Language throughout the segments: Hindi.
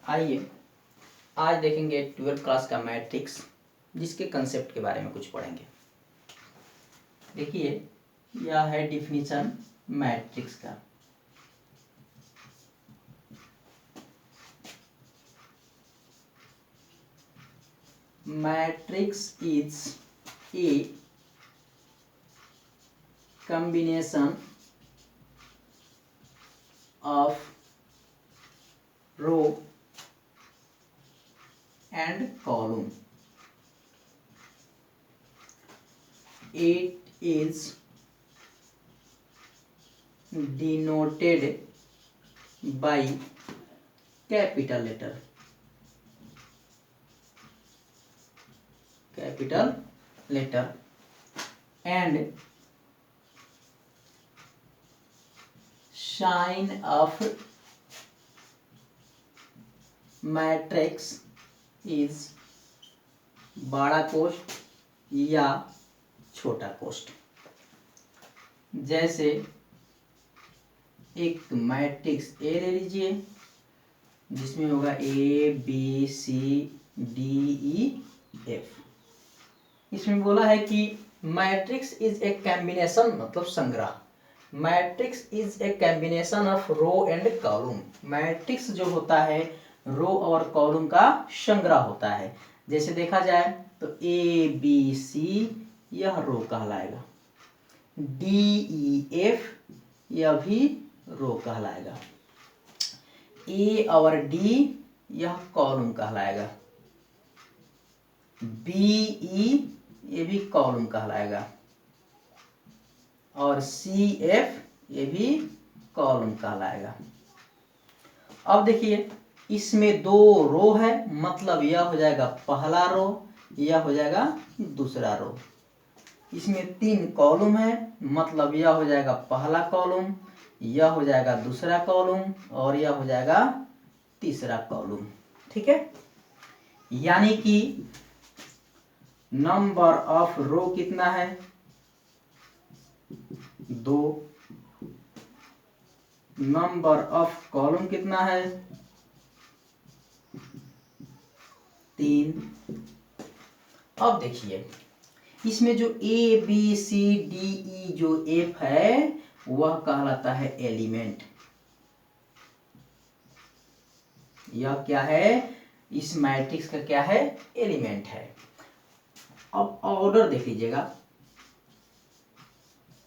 आइए आज देखेंगे 12th क्लास का मैट्रिक्स, जिसके कंसेप्ट के बारे में कुछ पढ़ेंगे। देखिए यह है डिफिनीशन मैट्रिक्स का। Matrix is A combination of row and column. It is denoted by capital letter and sign of matrix is बड़ा कोष्ठ या छोटा कोष्ठ। जैसे एक मैट्रिक्स ए ले लीजिए, जिसमें होगा A B C D E F. इसमें बोला है कि मैट्रिक्स इज ए कॉम्बिनेशन, मतलब संग्रह। Matrix is a combination of row and column. Matrix जो होता है रो और कॉलम का संग्रह होता है। जैसे देखा जाए तो ए बी सी यह रो कहलाएगा, डी ई एफ यह भी रो कहलाएगा, ए और डी यह कॉलम कहलाएगा, बी ई ये भी कॉलम कहलाएगा और सी एफ ये भी कॉलम कहलाएगा। अब देखिए इसमें दो रो है, मतलब यह हो जाएगा पहला रो, यह हो जाएगा दूसरा रो। इसमें तीन कॉलम है, मतलब यह हो जाएगा पहला कॉलम, यह हो जाएगा दूसरा कॉलम और यह हो जाएगा तीसरा कॉलम। ठीक है, यानी कि नंबर ऑफ रो कितना है? 2। नंबर ऑफ कॉलम कितना है? 3। अब देखिए इसमें जो ए बी सी डी ई जो एफ है वह कहलाता है एलिमेंट। यह क्या है? इस मैट्रिक्स का क्या है? एलिमेंट है। अब ऑर्डर देख लीजिएगा,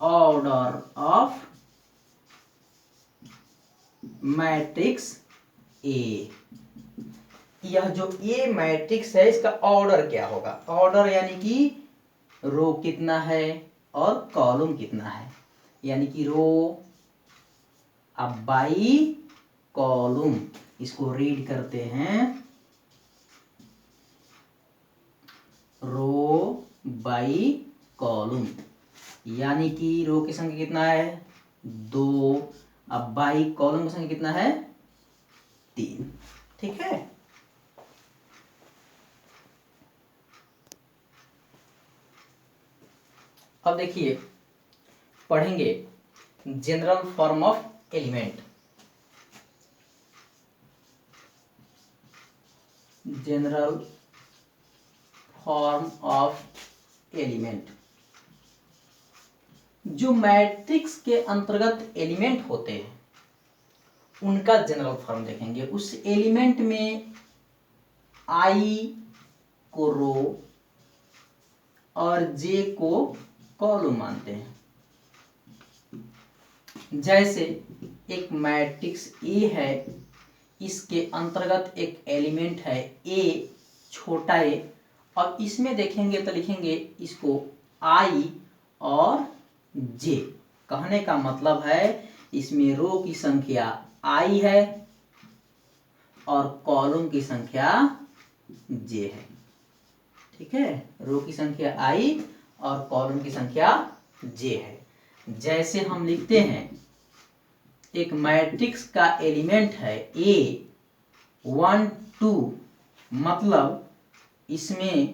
ऑर्डर ऑफ मैट्रिक्स ए। यह जो ए मैट्रिक्स है इसका ऑर्डर क्या होगा? ऑर्डर यानी कि रो कितना है और कॉलम कितना है, यानी कि रो अब बाई कॉलम। इसको रीड करते हैं रो बाई कॉलम, यानी कि रो की संख्या कितना है? 2। अब बाई कॉलम की संख्या कितना है? 3। ठीक है, अब देखिए पढ़ेंगे general form of element. General form of element, जो मैट्रिक्स के अंतर्गत एलिमेंट होते हैं उनका जनरल फॉर्म देखेंगे। उस एलिमेंट में आई को रो और जे को कॉलम मानते हैं। जैसे एक मैट्रिक्स ए है, इसके अंतर्गत एक एलिमेंट है ए, छोटा ए। अब इसमें देखेंगे तो लिखेंगे इसको आई और जे। कहने का मतलब है इसमें रो की संख्या आई है और कॉलम की संख्या जे है। ठीक है, रो की संख्या आई और कॉलम की संख्या जे है। जैसे हम लिखते हैं एक मैट्रिक्स का एलिमेंट है ए 1 2, मतलब इसमें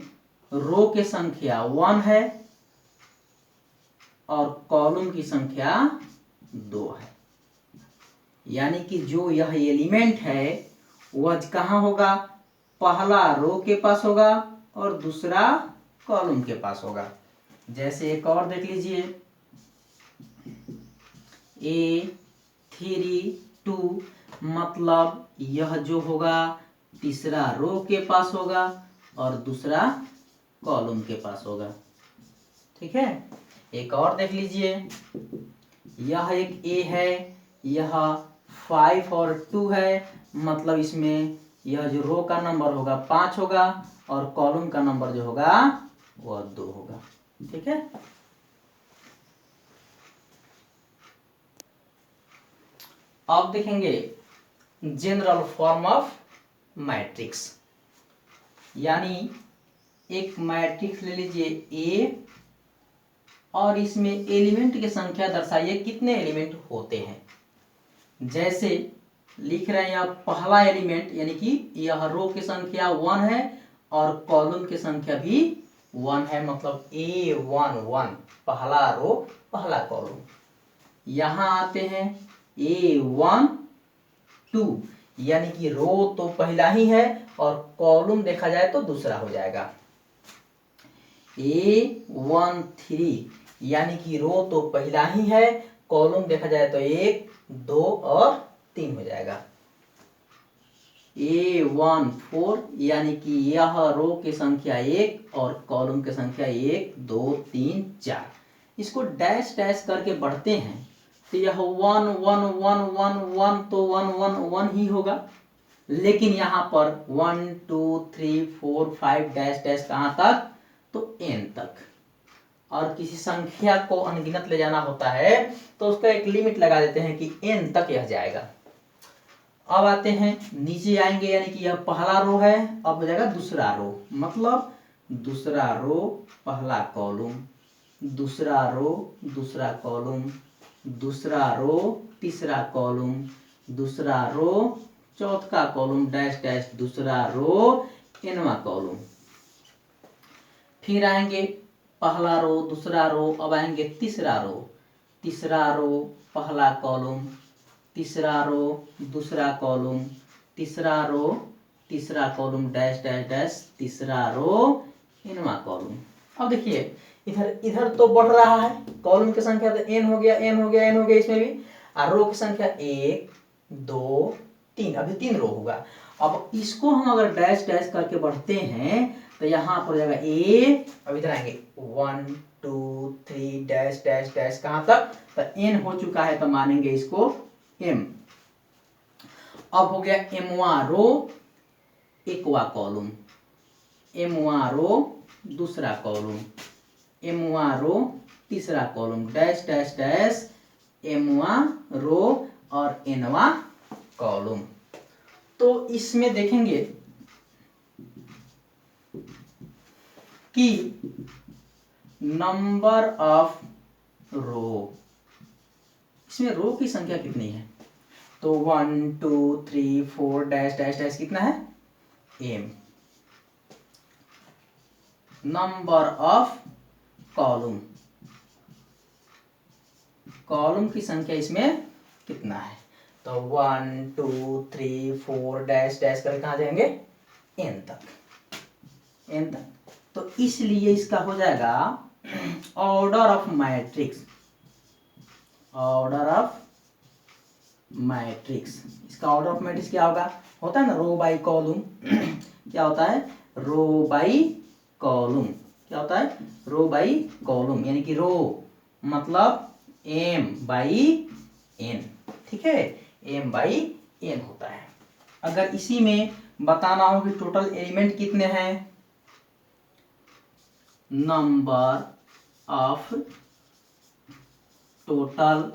रो की संख्या 1 है और कॉलम की संख्या 2 है। यानी कि जो यह एलिमेंट है वह कहाँ होगा, पहला रो के पास होगा और दूसरा कॉलम के पास होगा। जैसे एक और देख लीजिए, A32 मतलब यह जो होगा तीसरा रो के पास होगा और दूसरा कॉलम के पास होगा। ठीक है, एक और देख लीजिए, यह एक A है, यह 5 और 2 है, मतलब इसमें यह जो रो का नंबर होगा 5 होगा और कॉलम का नंबर जो होगा वह 2 होगा। ठीक है, अब देखेंगे जनरल फॉर्म ऑफ मैट्रिक्स, यानी एक मैट्रिक्स ले लीजिए ए और इसमें एलिमेंट की संख्या दर्शाइए कितने एलिमेंट होते हैं। जैसे लिख रहे हैं यहाँ पहला एलिमेंट, यानी कि यह रो की संख्या 1 है और कॉलम की संख्या भी 1 है, मतलब A11 पहला रो पहला कॉलम। यहाँ आते हैं A12 यानी कि रो तो पहला ही है और कॉलम देखा जाए तो दूसरा हो जाएगा। A13 यानी कि रो तो पहला ही है, कॉलम देखा जाए तो 1, 2 और 3 हो जाएगा। A14 यानी कि यह रो की संख्या 1 और कॉलम की संख्या 1, 2, 3, 4। इसको डैश डैश करके बढ़ते हैं तो यह 1 1 1 1 1 तो 1 1 1 ही होगा, लेकिन यहाँ पर 1 2 3 4 5 डैश डैश कहाँ तक, तो n तक। और किसी संख्या को अनगिनत ले जाना होता है तो उसका एक लिमिट लगा देते हैं कि n तक यह जाएगा। अब आते हैं नीचे आएंगे, यानी कि यह पहला रो है, अब हो जाएगा दूसरा रो, मतलब दूसरा रो पहला कॉलम, दूसरा रो दूसरा कॉलम, दूसरा रो तीसरा कॉलम, दूसरा रो चौथा कॉलम डैश डैश दूसरा रो nवां कॉलम। फिर आएंगे पहला रो दूसरा रो, अब आएंगे तीसरा रो, तीसरा रो पहला कॉलम, तीसरा रो दूसरा कॉलम, तीसरा रो तीसरा कॉलम डैश डैश डैश तीसरा रो nवां कॉलम। अब देखिए इधर इधर तो बढ़ रहा है, कॉलम की संख्या तो n हो गया n हो गया n हो गया इसमें भी, और रो की संख्या 1 2 3, अभी 3 रो होगा। अब इसको हम अगर डैश डैश करके बढ़ते हैं तो यहाँ पर जाएगा a, अब इधर आएंगे 1 2 3 डैश डैश डैश कहाँ तक, तो n हो चुका है तो मानेंगे इसको m। अब हो गया mवां रो एकवां कॉलम, mवां रो दूसरा कॉलम, mवां रो तीसरा कॉलम डैश डैश डैश mवां रो और nवां कॉलम। तो इसमें देखेंगे कि नंबर ऑफ रो, इसमें रो की संख्या कितनी है, तो 1 2 3 4 डैश डैश डैश कितना है m। Number of column, column की संख्या इसमें कितना है, तो 1 2 3 4 डैश डैश कर कहाँ जाएंगे n तक, n तक। तो इसलिए इसका हो जाएगा order of matrix, order of matrix. इसका ऑर्डर ऑफ मैट्रिक्स क्या होगा, होता है ना रो बाई कॉलम क्या होता है, रो बाई कॉलम, क्या होता है रो बाई कॉलम, यानी कि रो मतलब m बाई n। ठीक है, m बाई n होता है। अगर इसी में बताना हो कि टोटल एलिमेंट कितने हैं, number of total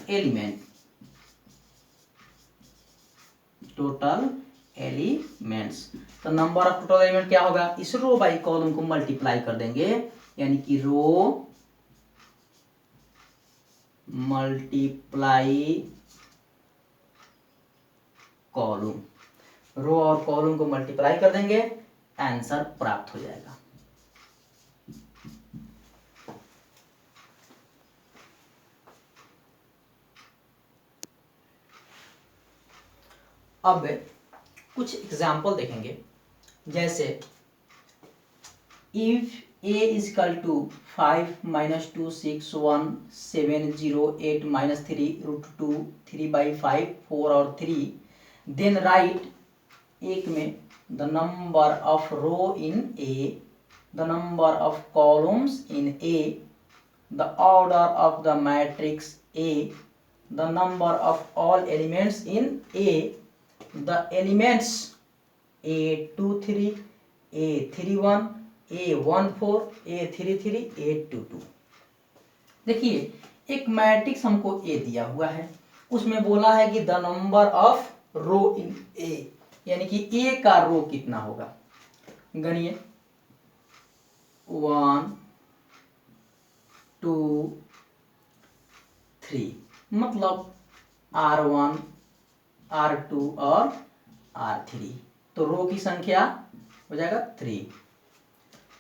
element, total elements, तो नंबर ऑफ टोटल एलिमेंट क्या होगा, इस रो बाई कॉलम को मल्टीप्लाई कर देंगे, यानी कि रो मल्टीप्लाई कॉलम, रो और कॉलम को मल्टीप्लाई कर देंगे, आंसर प्राप्त हो जाएगा। अब कुछ एग्जाम्पल देखेंगे। जैसे if a is equal to 5 - 2 6 1 7 0 8 - 3 √2 3/5 4 और 3, देन राइट एक में the number of row in A, the number of columns in A, the order of the matrix A, the number of all elements in A, the elements A23 A31 A14 A33 A22। देखिए एक मैट्रिक्स हमको ए दिया हुआ है, उसमें बोला है कि the number of row in ए, यानी कि ए का रो कितना होगा। गणिए 1 2 3, मतलब R1 R2 और R3, तो रो की संख्या हो जाएगा 3।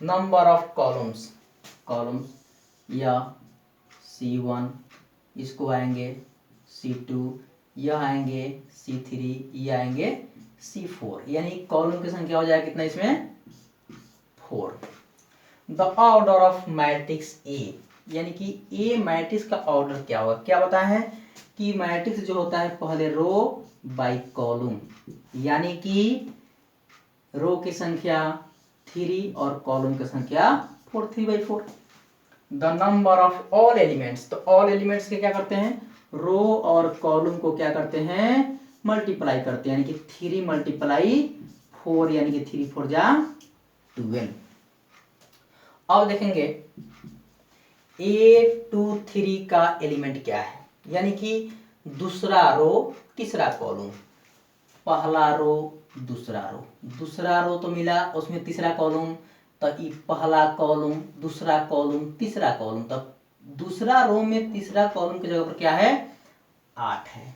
नंबर ऑफ कॉलम्स या C1, इसको आएंगे C2, यह आएंगे C3, ये आएंगे C4, यानी कॉलम की संख्या हो जाएगा कितना इसमें 4। The order of matrix A, यानी कि ए मैट्रिक्स का ऑर्डर क्या होगा। क्या बताया है कि मैट्रिक्स जो होता है पहले रो बाय कॉलम, यानी कि रो की संख्या 3 और कॉलम की संख्या 4 3/4। The number of all elements, तो ऑल एलिमेंट्स के क्या करते हैं, रो और कॉलम को क्या करते हैं मल्टीप्लाई करते हैं, यानी कि 3 × 4, यानी कि 3 4 जा 12। अब देखेंगे A23 का एलिमेंट क्या है, यानी कि दूसरा रो तीसरा कॉलम, पहला रो दूसरा रो तो मिला, उसमें तीसरा कॉलम, तो ये पहला कॉलम दूसरा कॉलम तीसरा कॉलम, तब दूसरा रो में तीसरा कॉलम की जगह पर क्या है 8 है।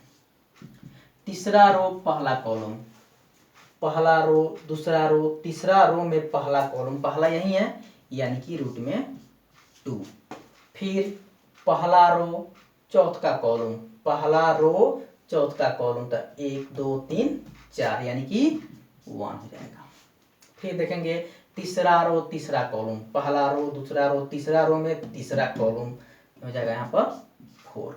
तीसरा रो पहला कॉलम, पहला रो दूसरा रो तीसरा रो में पहला कॉलम, पहला यही है यानी कि रूट में 2। फिर पहला रो चौथ का कॉलम, पहला रो चौथ का कॉलम, तो 1 2 3 4, यानी कि 1 हो जाएगा। फिर देखेंगे तीसरा रो तीसरा कॉलम, पहला रो दूसरा रो तीसरा रो में तीसरा कॉलम हो जाएगा यहाँ पर 4।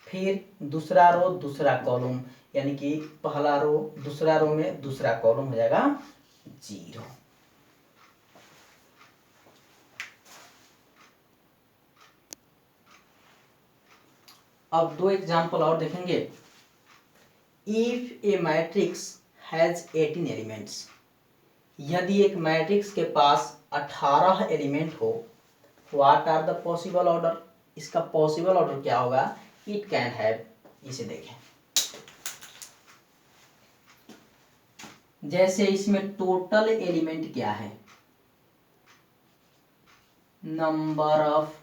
फिर दूसरा रो दूसरा कॉलम, यानी कि पहला रो दूसरा रो में दूसरा कॉलम हो जाएगा 0। अब 2 एग्जाम्पल और देखेंगे। If a matrix has 18 elements, यदि एक मैट्रिक्स के पास 18 एलिमेंट हो, what are the possible order, इसका पॉसिबल ऑर्डर क्या होगा, इट कैन हैव, इसे देखें। जैसे इसमें टोटल एलिमेंट क्या है, नंबर ऑफ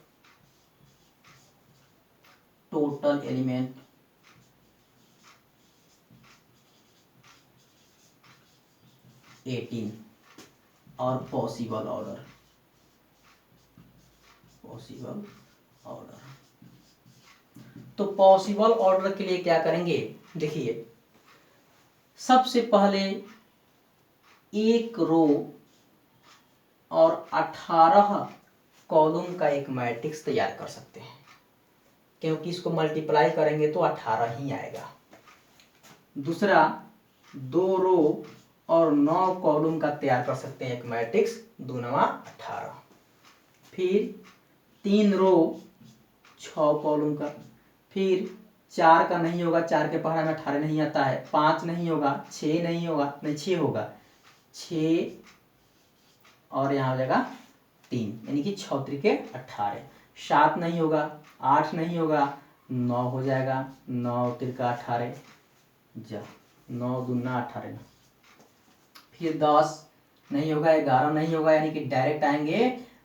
टोटल एलिमेंट 18 और पॉसिबल ऑर्डर तो पॉसिबल ऑर्डर के लिए क्या करेंगे, देखिए सबसे पहले एक रो और 18 कॉलम का एक मैट्रिक्स तैयार कर सकते हैं, क्योंकि इसको मल्टीप्लाई करेंगे तो 18 ही आएगा। दूसरा 2 रो और 9 कॉलम का तैयार कर सकते हैं एक मैट्रिक्स, 2 9 18। फिर 3 रो 6 कॉलम का, फिर 4 का नहीं होगा, 4 के पहाड़ा में 18 नहीं आता है, 5 नहीं होगा, 6 नहीं होगा, नहीं 6 होगा, 6 और यहाँ हो जाएगा 3, यानी कि 6 त्रिके 18। 7 नहीं होगा, 8 नहीं होगा, 9 हो जाएगा, 9 त्रिका 18 जा 9 दूना 18। फिर 10 नहीं होगा, 11 नहीं होगा, यानी कि डायरेक्ट आएंगे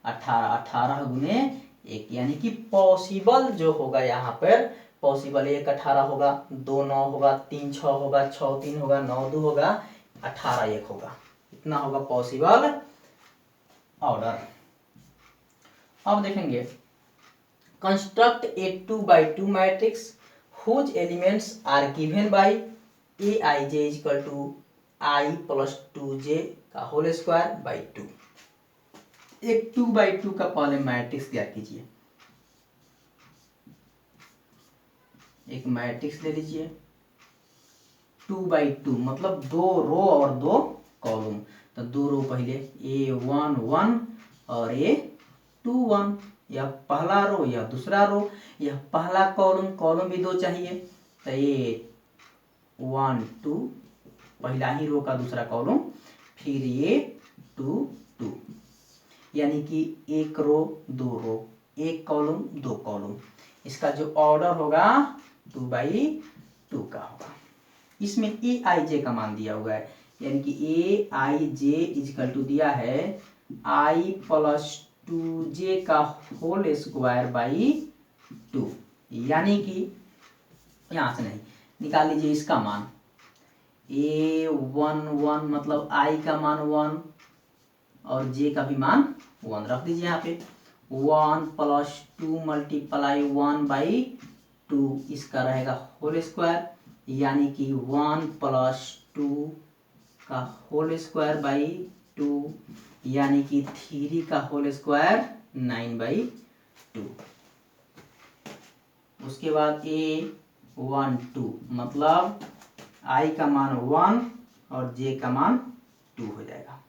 18, 18 गुने 1, यानी कि पॉसिबल जो होगा यहाँ पर पॉसिबल 1 18 होगा, 2 9 होगा, 3 6 होगा, 6 3 होगा, 9 2 होगा, 18 1 होगा, इतना होगा पॉसिबल ऑर्डर। अब देखेंगे construct a 2x2 matrix whose elements are given by aij = i plus 2j का होल स्क्वायर बाई 2। एक 2/2 का पहले मैट्रिक्स ज्ञात कीजिए। एक मैट्रिक्स ले लीजिए 2/2 मतलब 2 रो और 2 कॉलम। तो 2 रो पहले A1 1 और A2 1, यह पहला रो या दूसरा रो, यह पहला कॉलम, कॉलम भी 2 चाहिए तो A1 2 पहला ही रो का दूसरा कॉलम, फिर A2 2, यानी कि एक रो 2 रो, एक कॉलम 2 कॉलम। इसका जो ऑर्डर होगा 2/2 का होगा। इसमें ए आई जे का मान दिया हुआ है, यानी कि ए आई जे इजकल टू दिया है आई प्लस 2j का होल स्क्वायर बाई 2, यानी कि यहां से नहीं निकाल लीजिए इसका मान A11 मतलब आई का मान 1 और जे का भी मान 1 रख दीजिए यहाँ पे। 1 प्लस 2 मल्टीप्लाई 1/2 इसका रहेगा होल स्क्वायर, यानी कि 1 प्लस 2 का होल स्क्वायर बाई 2, यानी कि 3 का होल स्क्वायर 9/2। उसके बाद A12 मतलब आई का मान 1 और जे का मान 2 हो जाएगा,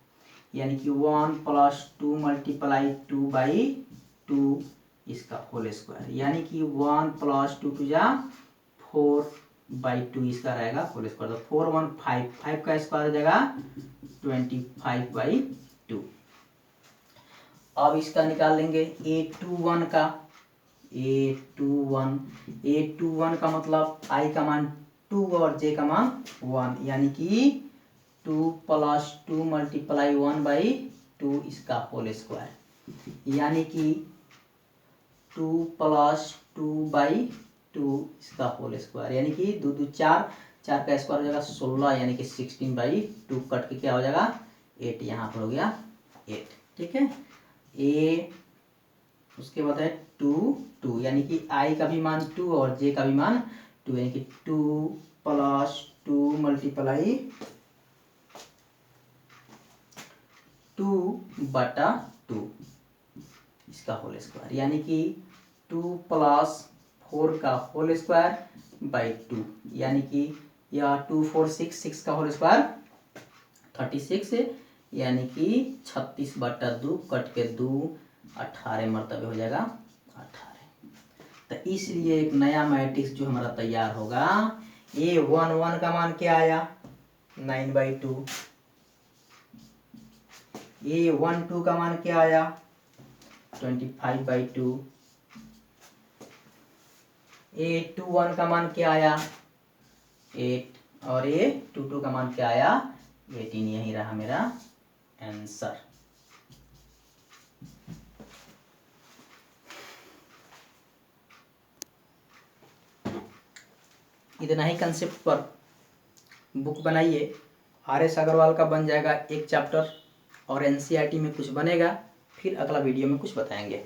यानी कि 1 प्लस 2 मल्टीप्लाई 2/2 इसका होल स्क्वायर, यानी कि 1 प्लस 2 टू जा 4/2 इसका रहेगा होल स्क्वायर। तो 4 1 5, 5 का स्क्वायर हो जाएगा 25/2। अब इसका निकाल लेंगे A21 का। A21 का मतलब आई का मान 2 और जे का मान 1, यानी कि 2 प्लस 2 मल्टीप्लाई 1/2 इसका होल स्क्वायर, यानी कि 2 प्लस 2/2 इसका होल स्क्वायर, यानी कि 2 2 4, 4 का स्क्वायर हो जाएगा 16, यानी कि 16/2 कट के क्या हो जाएगा 8, यहाँ पर हो गया 8। ठीक है। उसके बाद है 2 2, यानी कि आई का भी मान 2 और जे का भी मान 2, यानी कि 2 प्लस 2 मल्टीप्लाई 2/2 इसका होल स्क्वायर, यानी कि 2 प्लस 4 का होल स्क्वायर बाई 2, यानी कि यह 2 4 6, 6 का होल स्क्वायर 36, यानी कि 36/2 कट के 2 18 मरतबे हो जाएगा 18। तो इसलिए एक नया मैट्रिक्स जो हमारा तैयार होगा, A11 का मान क्या आया 9/2, A12 का मान क्या आया 25/2, A21 का मान क्या आया 8 और A22 का मान क्या आया 18। यही रहा मेरा आंसर। इतना ही कंसेप्ट पर बुक बनाइए। RS अग्रवाल का बन जाएगा एक चैप्टर और NCERT में कुछ बनेगा, फिर अगला वीडियो में कुछ बताएंगे।